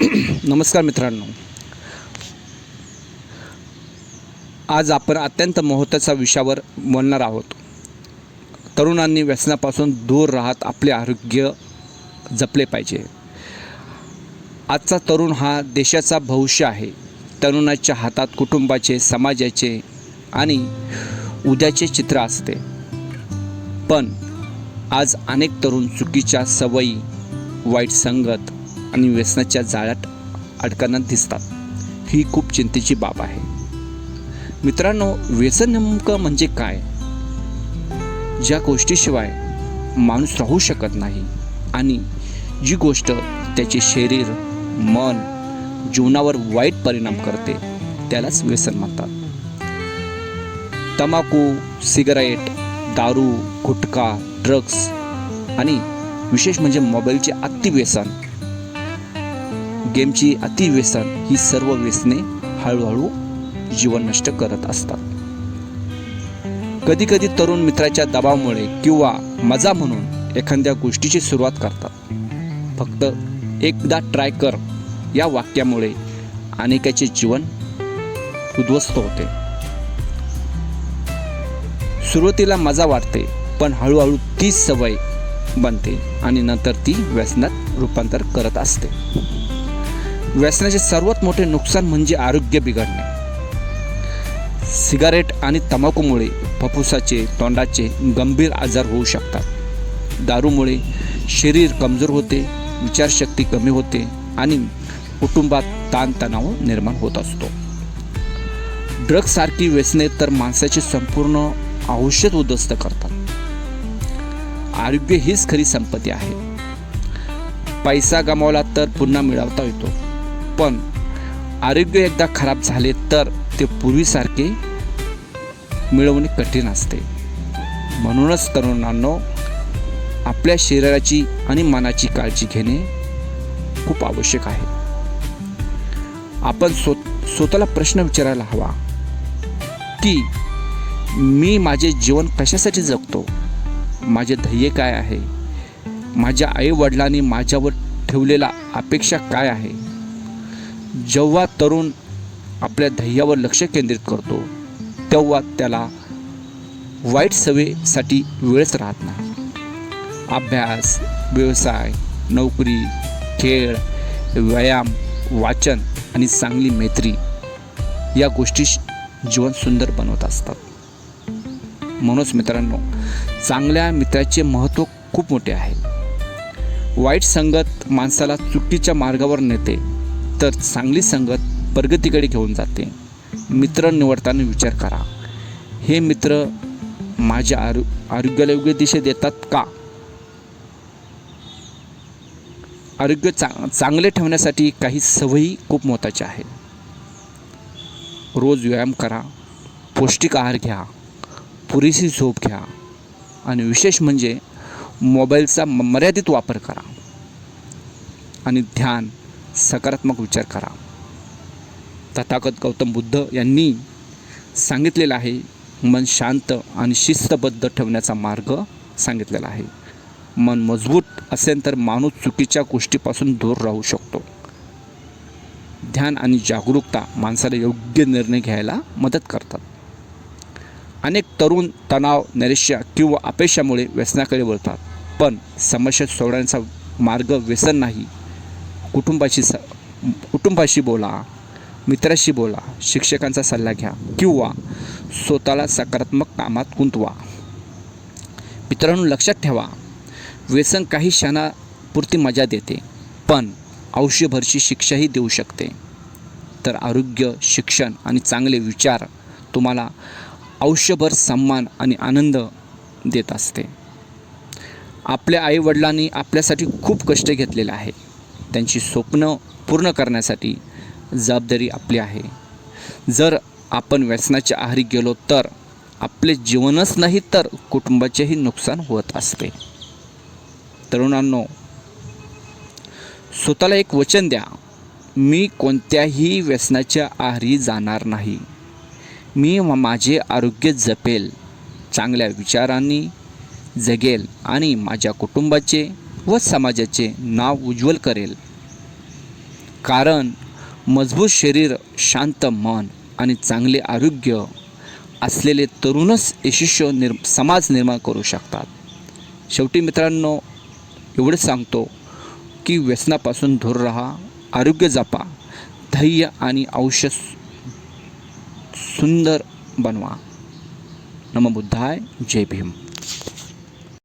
नमस्कार मित्रांनो, आज आपण अत्यंत महत्त्वाच्या विषयावर बोलणार आहोत. तरुणांनी व्यसनापासून दूर राहत आपले आरोग्य जपले पाहिजे. आजचा तरुण हा देशाचा भविष्य आहे. तरुणाच्या हातात कुटुंबाचे, समाजाचे आणि उद्याचे चित्र असते. पण आज अनेक तरुण चुकीच्या सवयी, वाईट संगत आणि व्यसनाच्या जाळ्यात अडकताना दिसतात. ही खूप चिंतेची बाब आहे. मित्रांनो, व्यसन नेमकं म्हणजे काय? ज्या गोष्टीशिवाय माणूस राहू शकत नाही आणि जी गोष्ट त्याचे शरीर, मन, जीवनावर वाईट परिणाम करते त्यालाच व्यसन म्हणतात. तंबाखू, सिगारेट, दारू, गुटखा, ड्रग्स आणि विशेष म्हणजे मोबाईलचे अतिव्यसन, गेमची अतिव्यसन ही सर्व व्यसने हळूहळू जीवन नष्ट करत असतात. कधीकधी तरुण मित्राच्या दबावामुळे किंवा मजा म्हणून एखाद्या गोष्टीची सुरुवात करतात. फक्त एकदा ट्राय कर या वाक्यामुळे अनेकाचे जीवन उद्ध्वस्त होते. सुरुवातीला मजा वाटते, पण हळूहळू ती सवय बनते आणि नंतर ती व्यसनात रूपांतर करत असते. व्यसनाचे सर्वात मोठे नुकसान म्हणजे आरोग्य बिघडणे. सिगारेट आणि तंबाखूमुळे फुफ्फुसाचे, तोंडाचे गंभीर आजार होऊ शकतात. दारूमुळे शरीर कमजोर होते, विचारशक्ती कमी होते आणि कुटुंबात ताणतणाव निर्माण होत असतो. ड्रग्ससारखी व्यसने तर माणसाचे संपूर्ण आयुष्य उद्ध्वस्त करतात. आरोग्य हीच खरी संपत्ती आहे. पैसा गमावला तर पुन्हा मिळवता येतो, पण आरोग्य एकदा खराब झाले तर ते पूर्वीसारखे मिळवणे कठीण असते. म्हणूनच तरुणांनो, आपल्या शरीराची आणि मनाची काळजी घेणे खूप आवश्यक आहे. आपण स्वतःला प्रश्न विचारायला हवा की मी माझे जीवन कशासाठी जगतो? माझे ध्येय काय आहे? माझ्या आईवडिलांनी माझ्यावर ठेवलेला अपेक्षा काय आहे? जेव्हा तरुण आपल्या ध्येयावर लक्ष केंद्रित करतो तेव्हा त्याला वाईट सवयीसाठी वेळच राहत नाही. अभ्यास, व्यवसाय, नोकरी, खेळ, व्यायाम, वाचन आणि चांगली मैत्री या गोष्टी जीवन सुंदर बनवत असतात. म्हणूनच मित्रांनो, चांगल्या मित्राचे महत्त्व खूप मोठे आहे. वाईट संगत माणसाला चुकीच्या मार्गावर नेते, तर चांगली संगत प्रगतीकडे घेऊन जाते. मित्र निवडताना विचार करा, हे मित्र माझ्या आरोग्याला योग्य दिशा देतात का? आरोग्य चांगले ठेवण्यासाठी काही सवयी खूप महत्त्वाच्या आहेत. रोज व्यायाम करा, पौष्टिक आहार घ्या, पुरेशी झोप घ्या आणि विशेष म्हणजे मोबाईलचा मर्यादित वापर करा आणि ध्यान, सकारात्मक विचार करा. तथागत गौतम बुद्ध यांनी सांगितलेलं आहे, मन शांत आणि शिस्तबद्ध ठेवण्याचा मार्ग सांगितलेला आहे. मन मजबूत असेल तर माणूस चुकीच्या गोष्टीपासून दूर राहू शकतो. ध्यान आणि जागरूकता माणसाला योग्य निर्णय घ्यायला मदत करतात. अनेक तरुण तणाव, नैराश्य किंवा अपयशामुळे व्यसनाकडे वळतात, पण समस्या सोडवण्याचा मार्ग व्यसन नाही. कुटुंबाशी बोला, मित्राशी बोला, शिक्षकांचा सल्ला घ्या किंवा स्वतःला सकारात्मक कामात गुंतवा. मित्रांनो, लक्षात ठेवा, व्यसन काही क्षणापुरती मजा देते, पण आयुष्यभरची शिक्षाही देऊ शकते. तर आरोग्य, शिक्षण आणि चांगले विचार तुम्हाला आयुष्यभर सन्मान आणि आनंद देत असते. आपल्या आईवडिलांनी आपल्यासाठी खूप कष्ट घेतलेले आहे. त्यांची स्वप्न पूर्ण करण्यासाठी जबाबदारी आपली आहे. जर आपण व्यसनाच्या आहारी गेलो तर आपले जीवनच नाही तर कुटुंबाचेही नुकसान होत असते. तरुणांनो, स्वतःला एक वचन द्या, मी कोणत्याही व्यसनाच्या आहारी जाणार नाही. मी माझे आरोग्य जपेल, चांगल्या विचारांनी जगेल आणि माझ्या कुटुंबाचे व समाजाचे नाव उज्ज्वल करेल. कारण मजबूत शरीर, शांत मन आणि चांगले आरोग्य असलेले तरुणच यशस्वी समाज निर्माण करू शकतात. शेवटी मित्रांनो, एवढंच सांगतो की व्यसनापासून दूर राहा, आरोग्य जपा, धैर्य आणि आयुष्य सुंदर बनवा. नमो बुद्धाय. जय भीम.